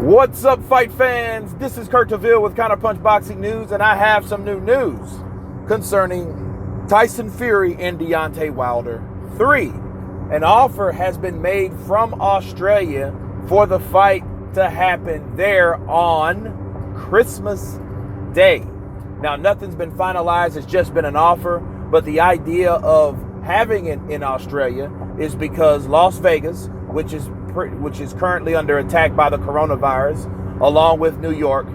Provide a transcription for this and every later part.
What's up, fight fans? This is Kurt DeVille with Counterpunch Boxing News, and I have some new news concerning Tyson Fury and Deontay Wilder 3. An offer has been made from Australia for the fight to happen there on Christmas Day. Now, nothing's been finalized. It's just been an offer, but the idea of having it in Australia is because Las Vegas, which is currently under attack by the coronavirus, along with New York,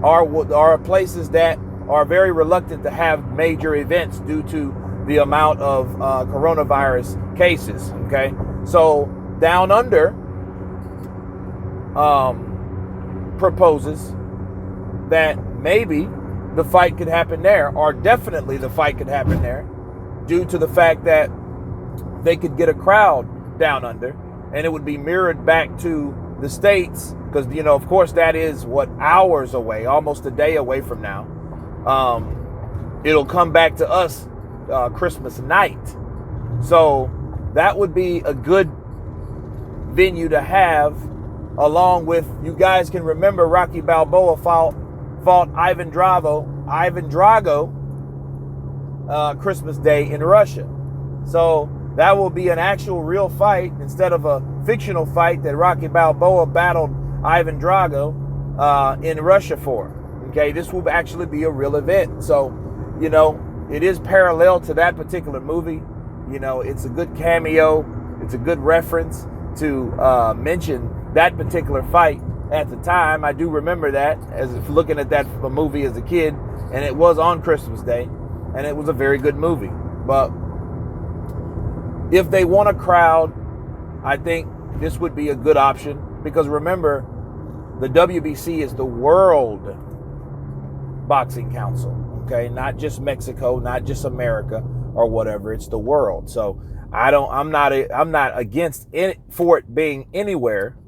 are places that are very reluctant to have major events due to the amount of coronavirus cases. Okay, so Down Under proposes that maybe the fight could happen there, or definitely the fight could happen there, due to the fact that they could get a crowd down under, and it would be mirrored back to the States, because, you know, of course, that is hours away, almost a day away from now. It'll come back to us Christmas night. So that would be a good venue to have, along with, you guys can remember Rocky Balboa fought Ivan Drago Christmas Day in Russia. So that will be an actual real fight instead of a fictional fight that Rocky Balboa battled Ivan Drago in Russia for. Okay, this will actually be a real event. So, you know, it is parallel to that particular movie. You know, it's a good cameo. It's a good reference to mention that particular fight at the time. I do remember that as if looking at that movie as a kid, and it was on Christmas Day, and it was a very good movie. But if they want a crowd, I think this would be a good option, because remember, the WBC is the World Boxing Council, okay? Not just Mexico, not just America or whatever. It's the world. So I'm not against it for it being anywhere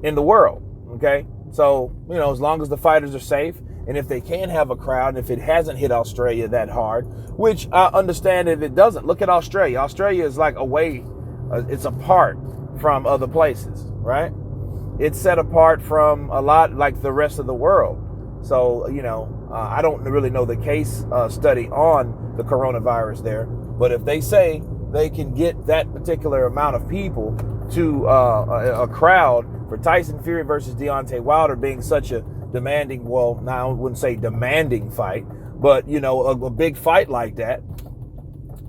in the world, okay? So, you know, as long as the fighters are safe, and if they can have a crowd, and if it hasn't hit Australia that hard, which I understand if it doesn't. Look at Australia. Australia is like away, it's apart from other places, right? It's set apart from a lot like the rest of the world. So, you know, I don't really know the case study on the coronavirus there, but if they say they can get that particular amount of people to a crowd for Tyson Fury versus Deontay Wilder being such a demanding, well, now I wouldn't say demanding fight, but, you know, a big fight like that,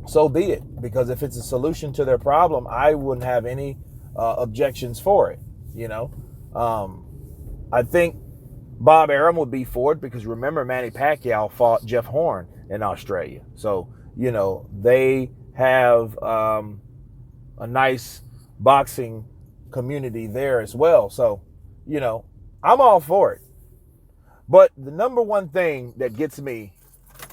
so be it. Because if it's a solution to their problem, I wouldn't have any objections for it, you know. I think Bob Arum would be for it, because remember, Manny Pacquiao fought Jeff Horn in Australia. So, you know, they have a nice boxing community there as well. So, you know, I'm all for it. But the number one thing that gets me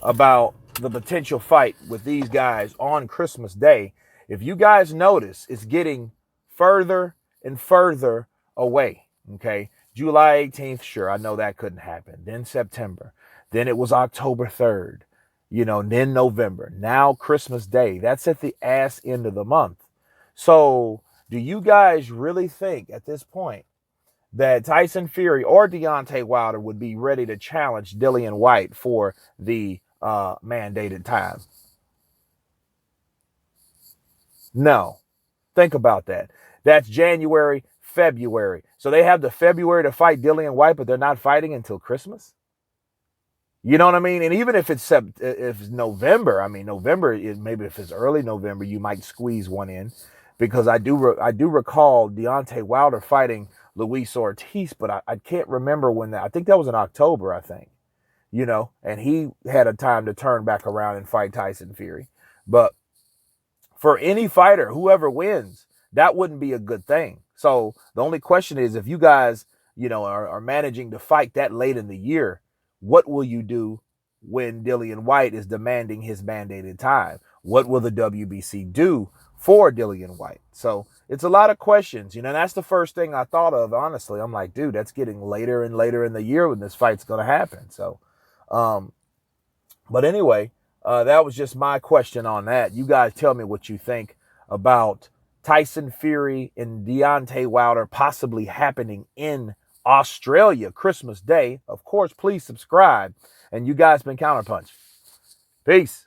about the potential fight with these guys on Christmas Day, if you guys notice, it's getting further and further away, okay? July 18th, sure, I know that couldn't happen. Then September. Then it was October 3rd, you know, then November. Now Christmas Day. That's at the ass end of the month. So do you guys really think at this point that Tyson Fury or Deontay Wilder would be ready to challenge Dillian Whyte for the mandated time? No. Think about that. That's January, February. So they have the February to fight Dillian Whyte, but they're not fighting until Christmas? You know what I mean? And even if it's November, I mean, November, maybe if it's early November, you might squeeze one in, because I do recall Deontay Wilder fighting Luis Ortiz, but I can't remember when that. I think that was in October, I think, you know, and he had a time to turn back around and fight Tyson Fury. But for any fighter, whoever wins, that wouldn't be a good thing. So the only question is, if you guys, you know, are managing to fight that late in the year, what will you do when Dillian Whyte is demanding his mandated time? What will the WBC do for Dillian Whyte? So it's a lot of questions, you know, and that's the first thing I thought of, honestly. I'm like, dude, that's getting later and later in the year when this fight's going to happen. So, but anyway, that was just my question on that. You guys tell me what you think about Tyson Fury and Deontay Wilder possibly happening in Australia Christmas Day. Of course, please subscribe. And you guys been Counterpunch. Peace.